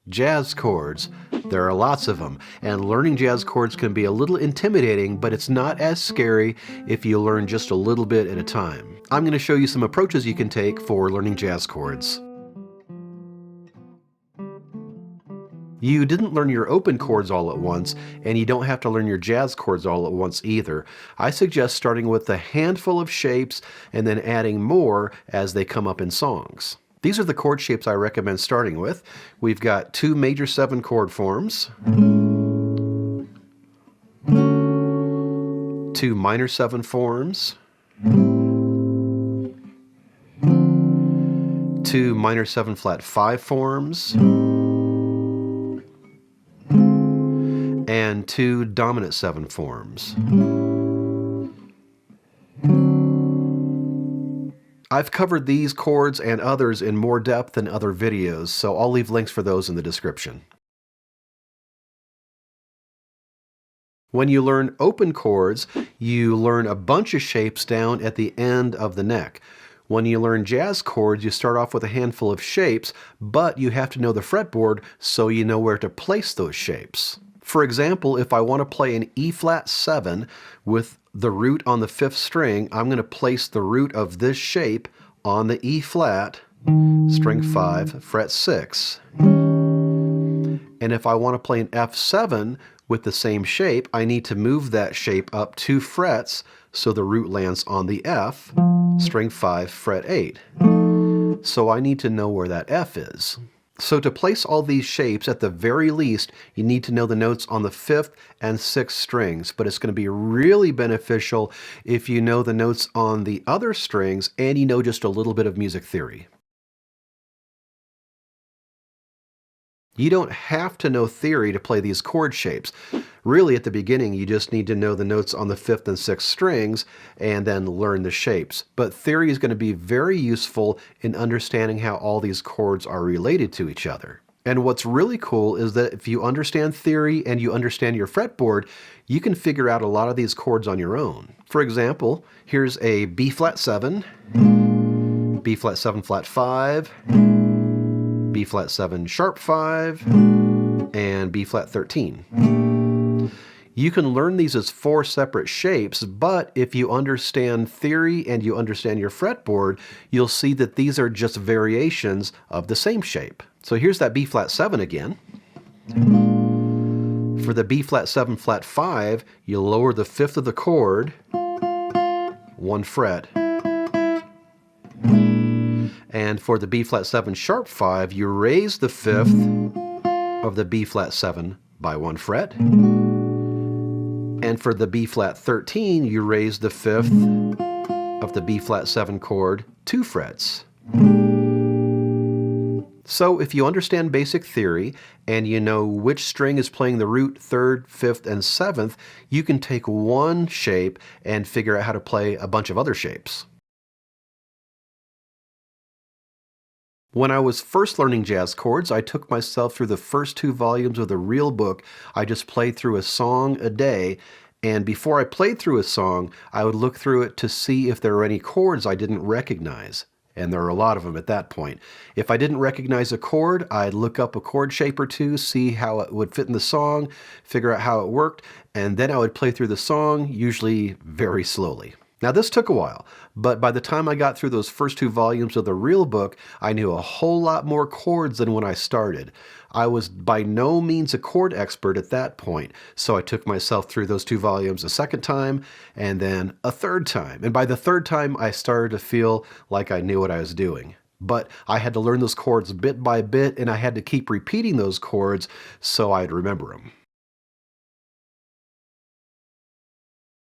Jazz chords. There are lots of them, and learning jazz chords can be a little intimidating, but it's not as scary if you learn just a little bit at a time. I'm going to show you some approaches you can take for learning jazz chords. You didn't learn your open chords all at once, and you don't have to learn your jazz chords all at once either. I suggest starting with a handful of shapes and then adding more as they come up in songs. These are the chord shapes I recommend starting with. We've got 2 major 7 chord forms, 2 minor 7 forms, 2 minor 7 flat 5 forms, and 2 dominant 7 forms. I've covered these chords and others in more depth in other videos, so I'll leave links for those in the description. When you learn open chords, you learn a bunch of shapes down at the end of the neck. When you learn jazz chords, you start off with a handful of shapes, but you have to know the fretboard so you know where to place those shapes. For example, if I want to play an E flat 7 with the root on the 5th string, I'm going to place the root of this shape on the E flat, string 5, fret 6. And if I want to play an F7 with the same shape, I need to move that shape up 2 frets so the root lands on the F, string 5, fret 8. So I need to know where that F is. So to place all these shapes, at the very least, you need to know the notes on the 5th and 6th strings, but it's going to be really beneficial if you know the notes on the other strings and you know just a little bit of music theory. You don't have to know theory to play these chord shapes. Really, at the beginning, you just need to know the notes on the 5th and 6th strings and then learn the shapes. But theory is going to be very useful in understanding how all these chords are related to each other. And what's really cool is that if you understand theory and you understand your fretboard, you can figure out a lot of these chords on your own. For example, here's a B flat 7, B flat 7 flat 5, B flat 7 sharp 5, and B flat 13. You can learn these as 4 separate shapes, but if you understand theory and you understand your fretboard, you'll see that these are just variations of the same shape. So here's that B flat 7 again. For the B flat 7 flat 5, you lower the 5th of the chord 1 fret. And for the B flat 7 sharp 5, you raise the 5th of the B flat 7 by 1 fret. And for the B flat 13, you raise the 5th of the B flat 7 chord 2 frets. So if you understand basic theory and you know which string is playing the root 3rd, 5th, and 7th, you can take one shape and figure out how to play a bunch of other shapes. When I was first learning jazz chords, I took myself through the first 2 volumes of the real book. I just played through a song a day, and before I played through a song, I would look through it to see if there were any chords I didn't recognize. And there are a lot of them at that point. If I didn't recognize a chord, I'd look up a chord shape or two, see how it would fit in the song, figure out how it worked, and then I would play through the song, usually very slowly. Now this took a while, but by the time I got through those first 2 volumes of the real book, I knew a whole lot more chords than when I started. I was by no means a chord expert at that point, so I took myself through those 2 volumes a second time, and then a third time. And by the third time, I started to feel like I knew what I was doing. But I had to learn those chords bit by bit, and I had to keep repeating those chords so I'd remember them.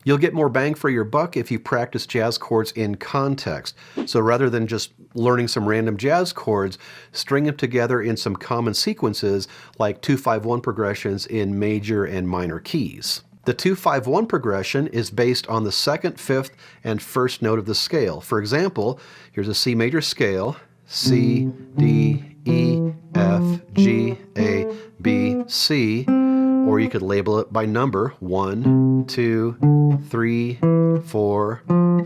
You'll get more bang for your buck if you practice jazz chords in context. So rather than just learning some random jazz chords, string them together in some common sequences like 2-5-1 progressions in major and minor keys. The 2-5-1 progression is based on the 2nd, 5th, and 1st note of the scale. For example, here's a C major scale, C, D, E, F, G, A, B, C, or you could label it by number, 1, 2, 3, 4,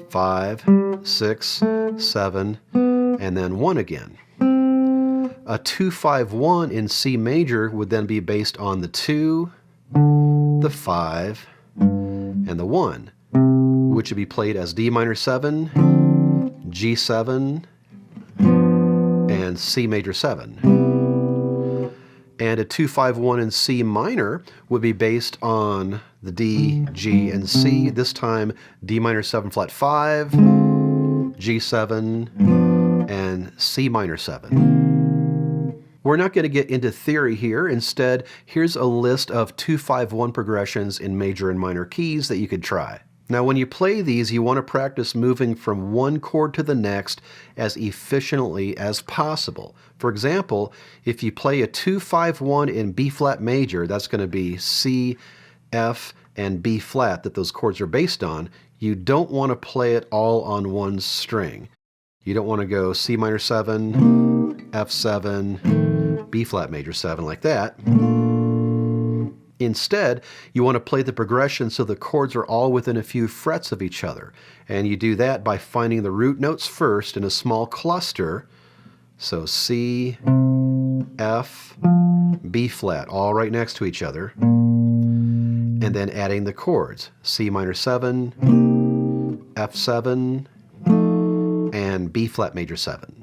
5, 6, 7, and then 1 again. A 2-5-1 in C major would then be based on the 2, the 5, and the 1, which would be played as D minor 7, G7, and C major 7. And a 2-5-1 in C minor would be based on the D, G, and C. This time D minor 7 flat 5, G7, and C minor 7. We're not going to get into theory here. Instead, here's a list of 2-5-1 progressions in major and minor keys that you could try. Now, when you play these, you want to practice moving from one chord to the next as efficiently as possible. For example, if you play a 2-5-1 in B flat major, that's going to be C, F, and B flat that those chords are based on. You don't want to play it all on one string. You don't want to go C minor 7, F7, B flat major 7 like that. Instead, you want to play the progression so the chords are all within a few frets of each other. And you do that by finding the root notes first in a small cluster. So C, F, B flat, all right next to each other. And then adding the chords, C minor 7, F7, and B flat major 7.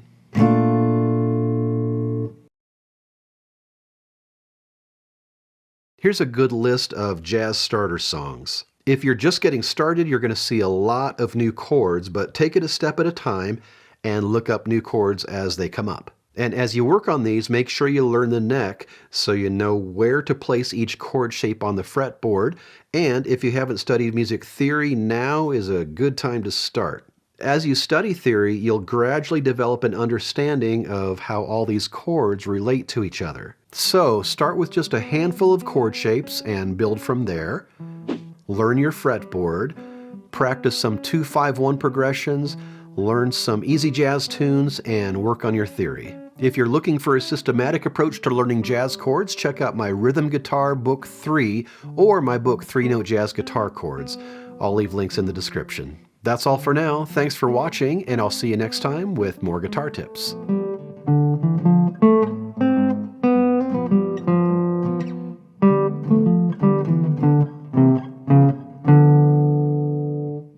Here's a good list of jazz starter songs. If you're just getting started, you're going to see a lot of new chords, but take it a step at a time and look up new chords as they come up. And as you work on these, make sure you learn the neck so you know where to place each chord shape on the fretboard. And if you haven't studied music theory, now is a good time to start. As you study theory, you'll gradually develop an understanding of how all these chords relate to each other. So start with just a handful of chord shapes and build from there. Learn your fretboard, practice some 2-5-1 progressions, learn some easy jazz tunes, and work on your theory. If you're looking for a systematic approach to learning jazz chords, check out my Rhythm Guitar Book 3 or my book 3-Note Jazz Guitar Chords. I'll leave links in the description. That's all for now. Thanks for watching, and I'll see you next time with more guitar tips.